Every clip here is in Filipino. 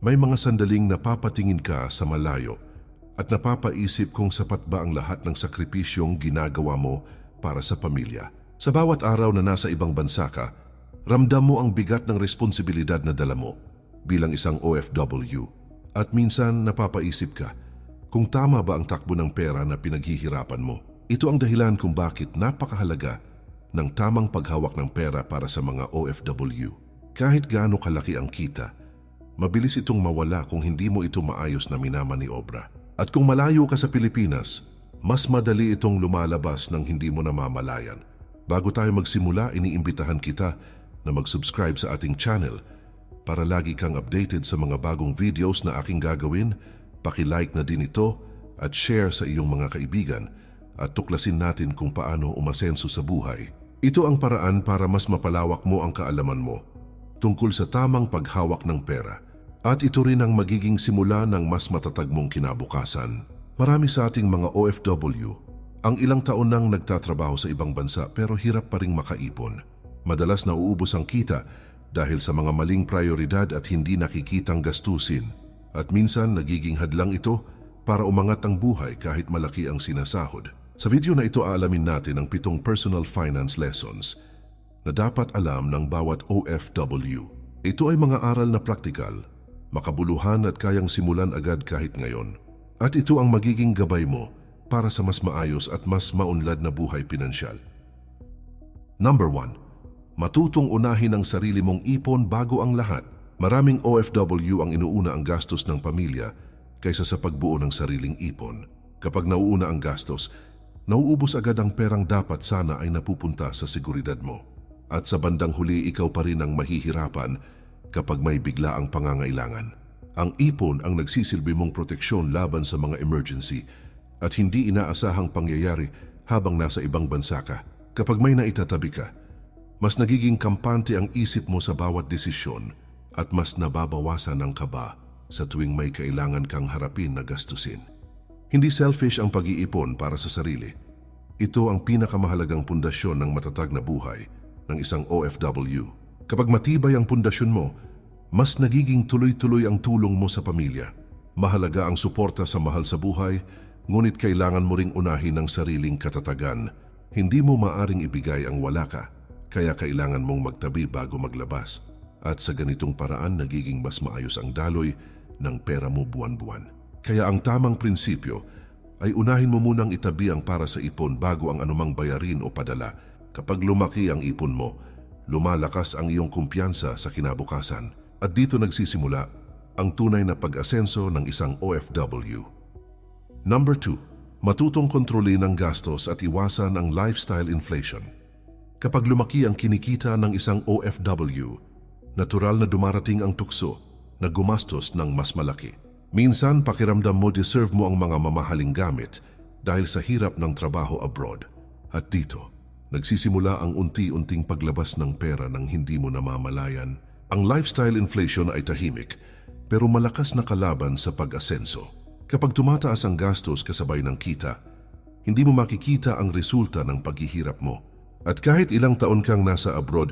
May mga sandaling napapatingin ka sa malayo at napapaisip kung sapat ba ang lahat ng sakripisyong ginagawa mo para sa pamilya. Sa bawat araw na nasa ibang bansa ka, ramdam mo ang bigat ng responsibilidad na dala mo bilang isang OFW. At minsan napapaisip ka kung tama ba ang takbo ng pera na pinaghihirapan mo. Ito ang dahilan kung bakit napakahalaga ng tamang paghawak ng pera para sa mga OFW. Kahit gaano kalaki ang kita, mabilis itong mawala kung hindi mo ito maayos na minamaniobra. At kung malayo ka sa Pilipinas, mas madali itong lumalabas ng hindi mo namamalayan. Bago tayo magsimula, iniimbitahan kita na mag-subscribe sa ating channel para lagi kang updated sa mga bagong videos na aking gagawin. Paki-like na din ito at share sa iyong mga kaibigan at tuklasin natin kung paano umasenso sa buhay. Ito ang paraan para mas mapalawak mo ang kaalaman mo tungkol sa tamang paghawak ng pera. At ito rin ang magiging simula ng mas matatag mong kinabukasan. Marami sa ating mga OFW ang ilang taon nang nagtatrabaho sa ibang bansa pero hirap pa ring makaipon. Madalas nauubos ang kita dahil sa mga maling prioridad at hindi nakikitang gastusin. At minsan nagiging hadlang ito para umangat ang buhay kahit malaki ang sinasahod. Sa video na ito aalamin natin ang 7 personal finance lessons na dapat alam ng bawat OFW. Ito ay mga aral na praktikal, makabuluhan at kayang simulan agad kahit ngayon. At ito ang magiging gabay mo para sa mas maayos at mas maunlad na buhay pinansyal. Number 1. Matutong unahin ang sarili mong ipon bago ang lahat. Maraming OFW ang inuuna ang gastos ng pamilya kaysa sa pagbuo ng sariling ipon. Kapag nauuna ang gastos, nauubos agad ang perang dapat sana ay napupunta sa seguridad mo. At sa bandang huli, ikaw pa rin ang mahihirapan kapag may bigla ang pangangailangan. Ang ipon ang nagsisilbi mong proteksyon laban sa mga emergency at hindi inaasahang pangyayari habang nasa ibang bansa ka. Kapag may naitatabi ka, mas nagiging kampante ang isip mo sa bawat desisyon at mas nababawasan ang kaba sa tuwing may kailangan kang harapin na gastusin. Hindi selfish ang pag-iipon para sa sarili. Ito ang pinakamahalagang pundasyon ng matatag na buhay ng isang OFW. Kapag matibay ang pundasyon mo, mas nagiging tuloy-tuloy ang tulong mo sa pamilya. Mahalaga ang suporta sa mahal sa buhay, ngunit kailangan mo ring unahin ang sariling katatagan. Hindi mo maaring ibigay ang wala ka, kaya kailangan mong magtabi bago maglabas. At sa ganitong paraan, nagiging mas maayos ang daloy ng pera mo buwan-buwan. Kaya ang tamang prinsipyo ay unahin mo munang itabi ang para sa ipon bago ang anumang bayarin o padala. Kapag lumaki ang ipon mo, lumalakas ang iyong kumpiyansa sa kinabukasan. At dito nagsisimula ang tunay na pag-asenso ng isang OFW. Number 2. Matutong kontrolin ang gastos at iwasan ang lifestyle inflation. Kapag lumaki ang kinikita ng isang OFW, natural na dumarating ang tukso na gumastos ng mas malaki. Minsan pakiramdam mo deserve mo ang mga mamahaling gamit dahil sa hirap ng trabaho abroad. At dito, nagsisimula ang unti-unting paglabas ng pera ng hindi mo namamalayan. Ang lifestyle inflation ay tahimik pero malakas na kalaban sa pag-asenso. Kapag tumataas ang gastos kasabay ng kita, hindi mo makikita ang resulta ng paghihirap mo. At kahit ilang taon kang nasa abroad,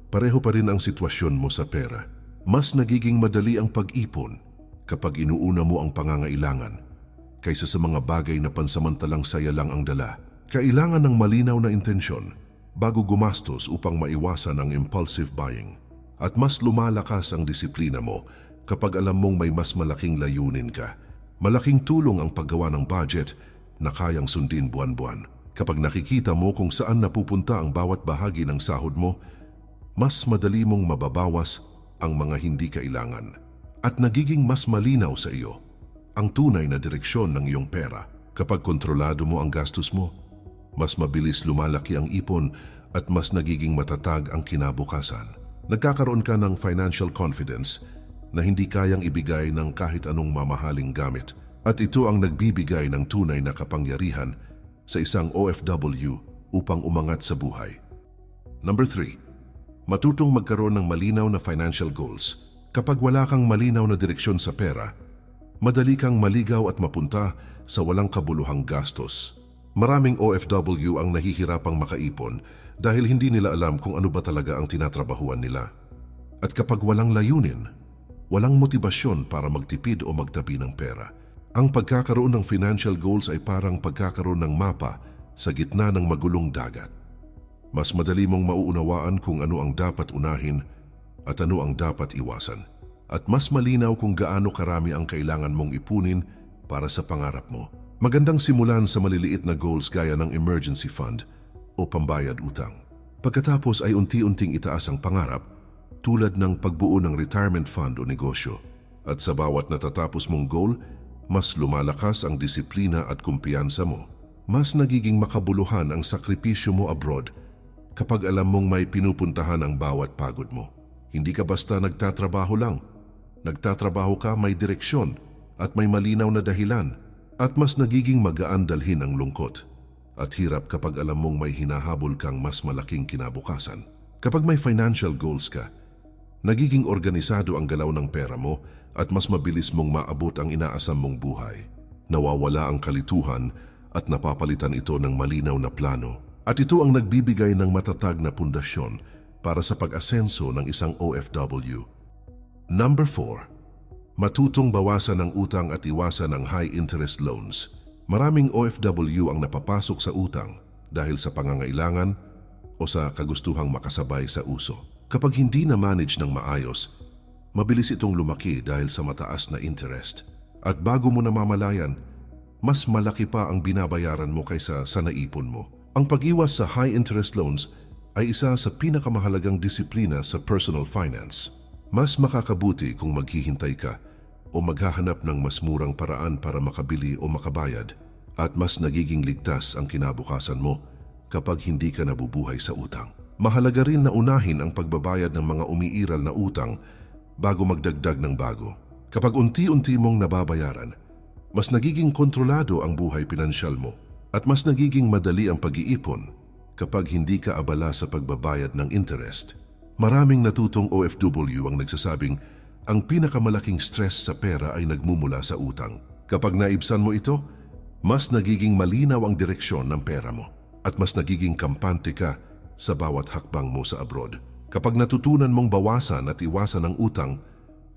pareho pa rin ang sitwasyon mo sa pera. Mas nagiging madali ang pag-ipon kapag inuuna mo ang pangangailangan kaysa sa mga bagay na pansamantalang saya lang ang dala. Kailangan ng malinaw na intensyon bago gumastos upang maiwasan ang impulsive buying. At mas lumalakas ang disiplina mo kapag alam mong may mas malaking layunin ka. Malaking tulong ang paggawa ng budget na kayang sundin buwan-buwan. Kapag nakikita mo kung saan napupunta ang bawat bahagi ng sahod mo, mas madali mong mababawas ang mga hindi kailangan. At nagiging mas malinaw sa iyo ang tunay na direksyon ng iyong pera. Kapag kontrolado mo ang gastos mo, mas mabilis lumalaki ang ipon at mas nagiging matatag ang kinabukasan. Nagkakaroon ka ng financial confidence na hindi kayang ibigay ng kahit anong mamahaling gamit. At ito ang nagbibigay ng tunay na kapangyarihan sa isang OFW upang umangat sa buhay. Number 3. Matutong magkaroon ng malinaw na financial goals. Kapag wala kang malinaw na direksyon sa pera, madali kang maligaw at mapunta sa walang kabuluhang gastos. Maraming OFW ang nahihirapang makaipon dahil hindi nila alam kung ano ba talaga ang tinatrabahuan nila. At kapag walang layunin, walang motibasyon para magtipid o magtabi ng pera. Ang pagkakaroon ng financial goals ay parang pagkakaroon ng mapa sa gitna ng magulong dagat. Mas madali mong mauunawaan kung ano ang dapat unahin at ano ang dapat iwasan. At mas malinaw kung gaano karami ang kailangan mong ipunin para sa pangarap mo. Magandang simulan sa maliliit na goals gaya ng emergency fund o pambayad utang. Pagkatapos ay unti-unting itaas ang pangarap tulad ng pagbuo ng retirement fund o negosyo. At sa bawat natatapos mong goal, mas lumalakas ang disiplina at kumpiyansa mo. Mas nagiging makabuluhan ang sakripisyo mo abroad kapag alam mong may pinupuntahan ang bawat pagod mo. Hindi ka basta nagtatrabaho lang. Nagtatrabaho ka may direksyon at may malinaw na dahilan at mas nagiging magaan dalhin ang lungkot at hirap kapag alam mong may hinahabol kang mas malaking kinabukasan. Kapag may financial goals ka, nagiging organisado ang galaw ng pera mo at mas mabilis mong maabot ang inaasam mong buhay. Nawawala ang kalituhan at napapalitan ito ng malinaw na plano. At ito ang nagbibigay ng matatag na pundasyon para sa pag-asenso ng isang OFW. Number 4. Matutong bawasan ang utang at iwasan ang high-interest loans. Maraming OFW ang napapasok sa utang dahil sa pangangailangan o sa kagustuhang makasabay sa uso. Kapag hindi na-manage ng maayos, mabilis itong lumaki dahil sa mataas na interest. At bago mo namamalayan, mas malaki pa ang binabayaran mo kaysa sa naipon mo. Ang pag-iwas sa high-interest loans ay isa sa pinakamahalagang disiplina sa personal finance. Mas makakabuti kung maghihintay ka o maghahanap ng mas murang paraan para makabili o makabayad at mas nagiging ligtas ang kinabukasan mo kapag hindi ka nabubuhay sa utang. Mahalaga rin na unahin ang pagbabayad ng mga umiiral na utang bago magdagdag ng bago. Kapag unti-unti mong nababayaran, mas nagiging kontrolado ang buhay pinansyal mo at mas nagiging madali ang pag-iipon kapag hindi ka abala sa pagbabayad ng interest. Maraming natutong OFW ang nagsasabing ang pinakamalaking stress sa pera ay nagmumula sa utang. Kapag naibsan mo ito, mas nagiging malinaw ang direksyon ng pera mo at mas nagiging kampante ka sa bawat hakbang mo sa abroad. Kapag natutunan mong bawasan at iwasan ang utang,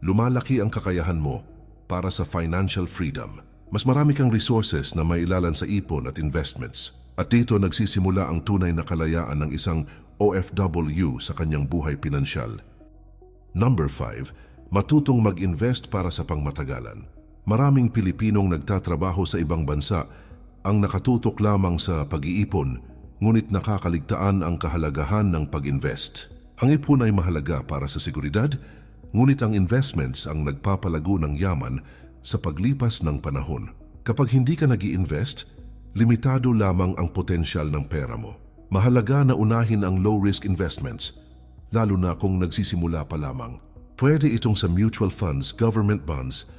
lumalaki ang kakayahan mo para sa financial freedom. Mas marami kang resources na mailalan sa ipon at investments. At dito nagsisimula ang tunay na kalayaan ng isang OFW sa kanyang buhay pinansyal. Number 5. Matutong mag-invest para sa pangmatagalan. Maraming Pilipinong nagtatrabaho sa ibang bansa ang nakatutok lamang sa pag-iipon, ngunit nakakaligtaan ang kahalagahan ng pag-invest. Ang ipon ay mahalaga para sa seguridad, ngunit ang investments ang nagpapalago ng yaman sa paglipas ng panahon. Kapag hindi ka nag-i-invest, limitado lamang ang potensyal ng pera mo. Mahalaga na unahin ang low-risk investments, lalo na kung nagsisimula pa lamang. Pwede itong sa mutual funds, government bonds,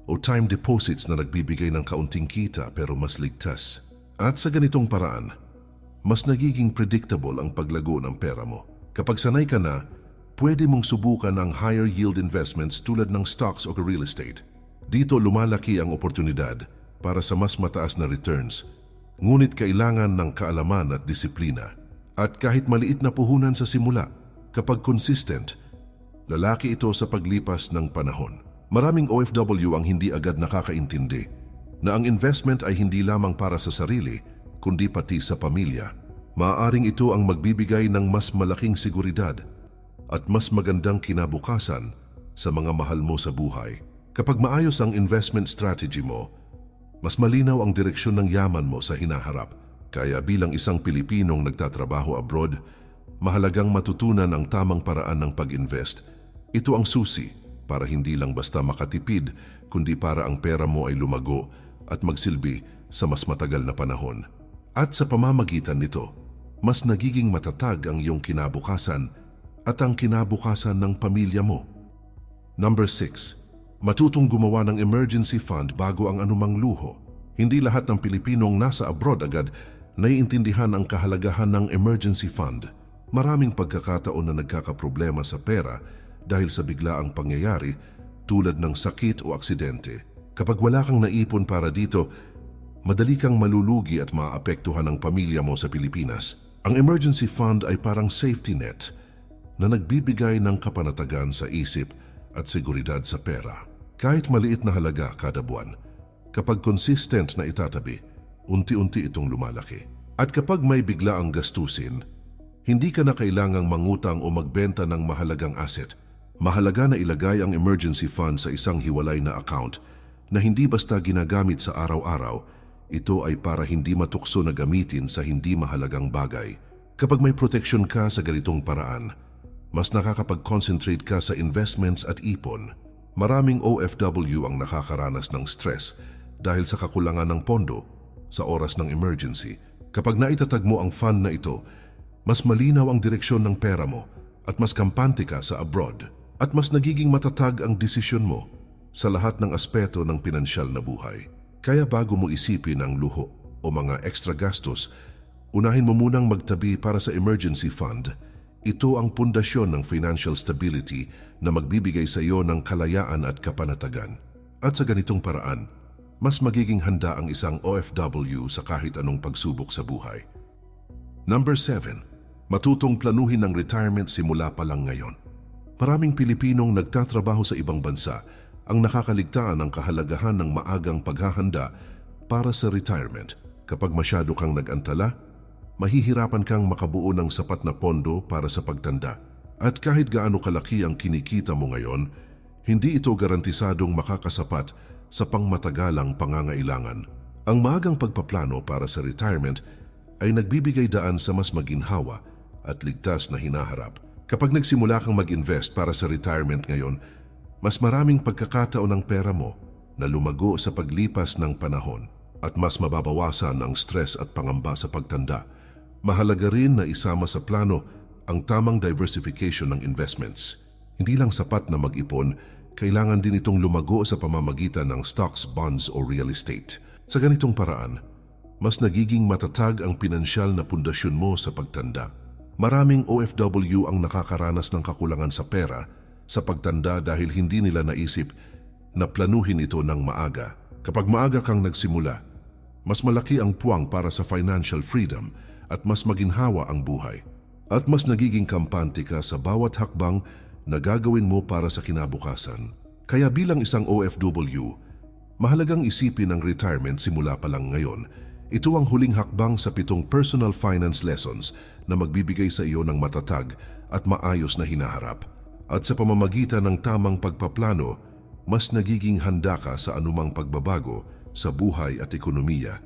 o time deposits na nagbibigay ng kaunting kita pero mas ligtas. At sa ganitong paraan, mas nagiging predictable ang paglago ng pera mo. Kapag sanay ka na, pwede mong subukan ang higher yield investments tulad ng stocks o real estate. Dito lumalaki ang oportunidad para sa mas mataas na returns, ngunit kailangan ng kaalaman at disiplina. At kahit maliit na puhunan sa simula, kapag consistent, lalaki ito sa paglipas ng panahon. Maraming OFW ang hindi agad nakakaintindi na ang investment ay hindi lamang para sa sarili, kundi pati sa pamilya. Maaaring ito ang magbibigay ng mas malaking seguridad at mas magandang kinabukasan sa mga mahal mo sa buhay. Kapag maayos ang investment strategy mo, mas malinaw ang direksyon ng yaman mo sa hinaharap. Kaya bilang isang Pilipinong nagtatrabaho abroad, mahalagang matutunan ang tamang paraan ng pag-invest. Ito ang susi para hindi lang basta makatipid, kundi para ang pera mo ay lumago at magsilbi sa mas matagal na panahon. At sa pamamagitan nito, mas nagiging matatag ang iyong kinabukasan at ang kinabukasan ng pamilya mo. Number 6. Matutong gumawa ng emergency fund bago ang anumang luho. Hindi lahat ng Pilipinong nasa abroad agad naiintindihan ang kahalagahan ng emergency fund. Maraming pagkakataon na nagkakaproblema sa pera dahil sa biglaang pangyayari tulad ng sakit o aksidente. Kapag wala kang naipon para dito, madali kang malulugi at maapektuhan ang pamilya mo sa Pilipinas. Ang emergency fund ay parang safety net na nagbibigay ng kapanatagan sa isip at seguridad sa pera. Kahit maliit na halaga kada buwan, kapag consistent na itatabi, unti-unti itong lumalaki. At kapag may bigla ang gastusin, hindi ka na kailangang mangutang o magbenta ng mahalagang asset. Mahalaga na ilagay ang emergency fund sa isang hiwalay na account na hindi basta ginagamit sa araw-araw. Ito ay para hindi matukso na gamitin sa hindi mahalagang bagay. Kapag may protection ka sa ganitong paraan, mas nakakapag-concentrate ka sa investments at ipon. Maraming OFW ang nakakaranas ng stress dahil sa kakulangan ng pondo sa oras ng emergency. Kapag naitatag mo ang fund na ito, mas malinaw ang direksyon ng pera mo at mas kampante ka sa abroad. At mas nagiging matatag ang desisyon mo sa lahat ng aspeto ng pinansyal na buhay. Kaya bago mo isipin ang luho o mga extra gastos, unahin mo munang magtabi para sa emergency fund. Ito ang pundasyon ng financial stability na magbibigay sa iyo ng kalayaan at kapanatagan. At sa ganitong paraan, mas magiging handa ang isang OFW sa kahit anong pagsubok sa buhay. Number 7. Matutong planuhin ang retirement simula pa lang ngayon. Maraming Pilipinong nagtatrabaho sa ibang bansa ang nakakaligtaan ng kahalagahan ng maagang paghahanda para sa retirement. Kapag masyado kang nag-antala, mahihirapan kang makabuo ng sapat na pondo para sa pagtanda. At kahit gaano kalaki ang kinikita mo ngayon, hindi ito garantisadong makakasapat sa pangmatagalang pangangailangan. Ang maagang pagpaplano para sa retirement ay nagbibigay daan sa mas maginhawa at ligtas na hinaharap. Kapag nagsimula kang mag-invest para sa retirement ngayon, mas maraming pagkakataon ng pera mo na lumago sa paglipas ng panahon at mas mababawasan ang stress at pangamba sa pagtanda. Mahalaga rin na isama sa plano ang tamang diversification ng investments. Hindi lang sapat na mag-ipon, kailangan din itong lumago sa pamamagitan ng stocks, bonds o real estate. Sa ganitong paraan, mas nagiging matatag ang pinansyal na pundasyon mo sa pagtanda. Maraming OFW ang nakakaranas ng kakulangan sa pera sa pagtanda dahil hindi nila naisip na planuhin ito ng maaga. Kapag maaga kang nagsimula, mas malaki ang puwang para sa financial freedom at mas maginhawa ang buhay. At mas nagiging kampante ka sa bawat hakbang na gagawin mo para sa kinabukasan. Kaya bilang isang OFW, mahalagang isipin ang retirement simula pa lang ngayon. Ito ang huling hakbang sa 7 personal finance lessons na magbibigay sa iyo ng matatag at maayos na hinaharap. At sa pamamagitan ng tamang pagpaplano, mas nagiging handa ka sa anumang pagbabago sa buhay at ekonomiya.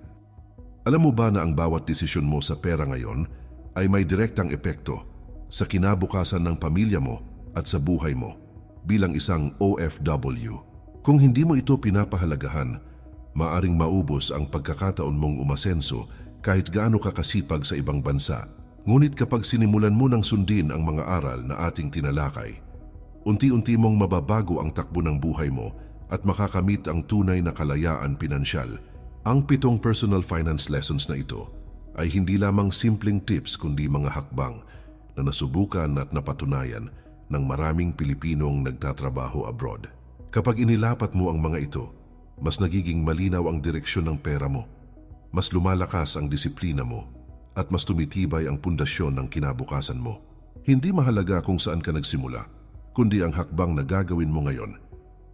Alam mo ba na ang bawat desisyon mo sa pera ngayon ay may direktang epekto sa kinabukasan ng pamilya mo at sa buhay mo bilang isang OFW? Kung hindi mo ito pinapahalagahan, maaring maubos ang pagkakataon mong umasenso kahit gaano ka kasipag sa ibang bansa. Ngunit kapag sinimulan mo ng sundin ang mga aral na ating tinalakay, unti-unti mong mababago ang takbo ng buhay mo at makakamit ang tunay na kalayaan pinansyal. Ang 7 personal finance lessons na ito ay hindi lamang simpleng tips kundi mga hakbang na nasubukan at napatunayan ng maraming Pilipinong nagtatrabaho abroad. Kapag inilapat mo ang mga ito, mas nagiging malinaw ang direksyon ng pera mo, mas lumalakas ang disiplina mo, at mas tumitibay ang pundasyon ng kinabukasan mo. Hindi mahalaga kung saan ka nagsimula, kundi ang hakbang na gagawin mo ngayon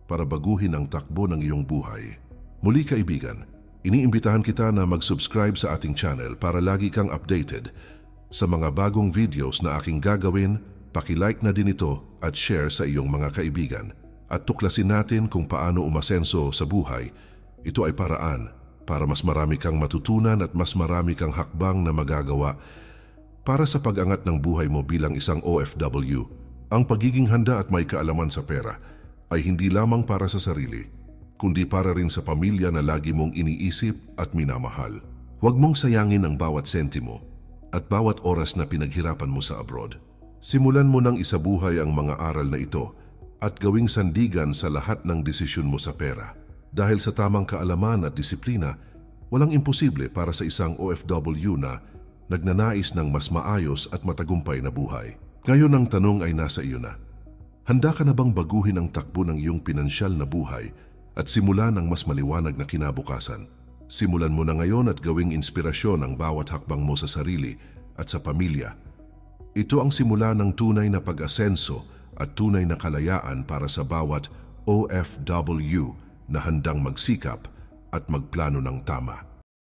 para baguhin ang takbo ng iyong buhay. Muli kaibigan, iniimbitahan kita na mag-subscribe sa ating channel para lagi kang updated sa mga bagong videos na aking gagawin. Paki-like na din ito at share sa iyong mga kaibigan. At tuklasin natin kung paano umasenso sa buhay. Ito ay paraan para mas marami kang matutunan at mas marami kang hakbang na magagawa para sa pag-angat ng buhay mo bilang isang OFW. Ang pagiging handa at may kaalaman sa pera ay hindi lamang para sa sarili, kundi para rin sa pamilya na lagi mong iniisip at minamahal. Huwag mong sayangin ang bawat sentimo at bawat oras na pinaghirapan mo sa abroad. Simulan mo nang isabuhay ang mga aral na ito at gawing sandigan sa lahat ng desisyon mo sa pera. Dahil sa tamang kaalaman at disiplina, walang imposible para sa isang OFW na nagnanais ng mas maayos at matagumpay na buhay. Ngayon ang tanong ay nasa iyo na. Handa ka na bang baguhin ang takbo ng iyong pinansyal na buhay at simulan ang mas maliwanag na kinabukasan? Simulan mo na ngayon at gawing inspirasyon ang bawat hakbang mo sa sarili at sa pamilya. Ito ang simula ng tunay na pag-asenso at tunay na kalayaan para sa bawat OFW na handang magsikap at magplano ng tama.